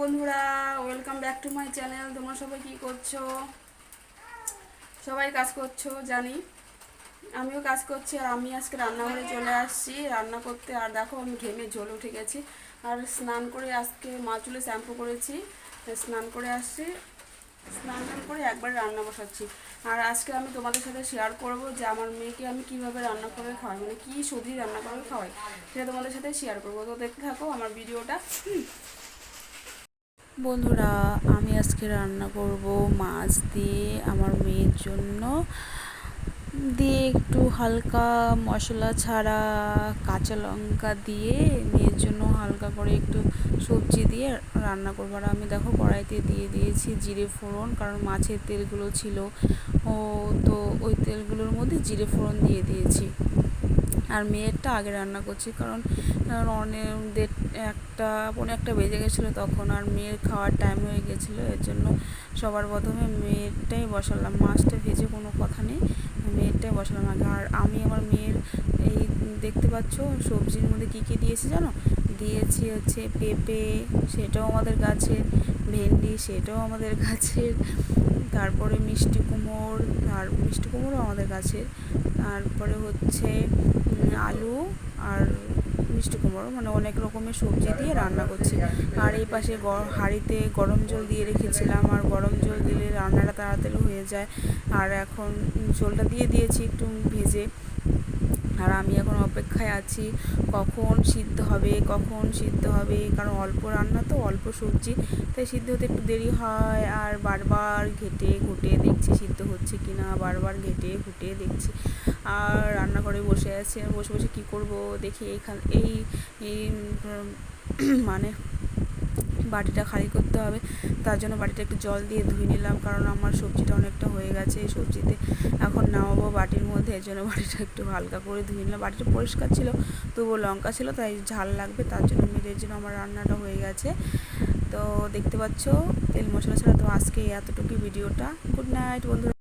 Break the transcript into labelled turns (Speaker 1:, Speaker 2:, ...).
Speaker 1: বন্ধুরা, welcome back to my channel. তোমরা সবাই কী করছো? সবাই কাজ করছো জানি, আমিও কাজ করছি। আর আমি আজকে রান্নাঘরে চলে আসছি রান্না করতে। আর দেখো আমি ঘেমে জ্বলে উঠে গেছি। আর স্নান করে আজকে মা চুলে শ্যাম্পু করেছি, স্নান করে আসছি। স্নান টান করে একবার রান্না বসাচ্ছি। আর আজকে আমি তোমাদের সাথে শেয়ার করব যে আমার মেয়েকে আমি কিভাবে রান্না করে খাওয়াই, মানে কী সবজি রান্না করে খাওয়াই, সেটা তোমাদের সাথে শেয়ার করবো। তো দেখতে থাকো আমার ভিডিওটা।
Speaker 2: বন্ধুরা, আমি আজকে রান্না করব মাছ দিয়ে আমার মেয়ের জন্য, দিয়ে একটু হালকা মশলা ছাড়া কাঁচা লঙ্কা দিয়ে মেয়ের জন্য হালকা করে একটু সবজি দিয়ে রান্না করবো। আর আমি দেখো কড়াইতে দিয়ে দিয়েছি জিরে ফোড়ন, কারণ মাছের তেলগুলো ছিল ও, তো ওই তেলগুলোর মধ্যে জিরে ফোড়ন দিয়ে দিয়েছি। আর মেয়েরটা আগে রান্না করছি, কারণ অনেক পৌনে একটা বেজে গেছিলো তখন, আর মেয়ের খাওয়ার টাইম হয়ে গেছিলো। এর জন্য সবার প্রথমে মেয়েরটাই বসালাম, মাছটা ভেজে কোনো কথা নেই, মেয়েরটাই বসালাম আগে। আর আমি আমার মেয়ের এই দেখতে পাচ্ছ সবজির মধ্যে কী কী দিয়েছি জানো? দিয়েছি হচ্ছে পেঁপে, সেটাও আমাদের গাছের, ভেন্ডি, সেটাও আমাদের গাছের, তারপরে মিষ্টি কুমড়ো, আর মিষ্টি কুমড়ো আমাদের গাছের, তারপরে হচ্ছে আলু আর মিষ্টি কুমড়ো, মানে অনেক রকমের সবজি দিয়ে রান্না করছি। আর এই পাশে হাঁড়িতে গরম জল দিয়ে রেখেছিলাম, আর গরম জল দিলে রান্নাটা তাড়াতাড়ি হয়ে যায়। আর এখন জলটা দিয়ে দিয়েছি একটু ভেজে। আর আমি এখন অপেক্ষায় আছি কখন সিদ্ধ হবে, কখন সিদ্ধ হবে, কারণ অল্প রান্না তো, অল্প সবজি, তাই সিদ্ধ হতে একটু দেরি হয়। আর বারবার ঘেটে ঘুটে দেখছি সিদ্ধ হচ্ছে কি না, বারবার ঘেটে ঘুটে দেখছি। আর রান্নাঘরে বসে আছে, বসে বসে কী করব দেখি, এই এই মানে বাটিটা খালি করতে হবে, তার জন্য বাটিটা একটু জল দিয়ে ধুয়ে নিলাম, কারণ আমার সবজিটা অনেকটা হয়ে গেছে এই সবজিতে এখন নামাবো বাটির মধ্যে। এর জন্য বাটিটা একটু হালকা করে ধুয়ে নিলাম। বাটিটা পরিষ্কার ছিল, তবুও লঙ্কা ছিল, তাই ঝাল লাগবে, তার জন্য মেয়ের জন্য আমার রান্নাটা হয়ে গেছে। তো দেখতে পাচ্ছ তেল মশলা ছাড়া। তো আজকে এতটুকুই ভিডিওটা। গুড নাইট বন্ধুরা।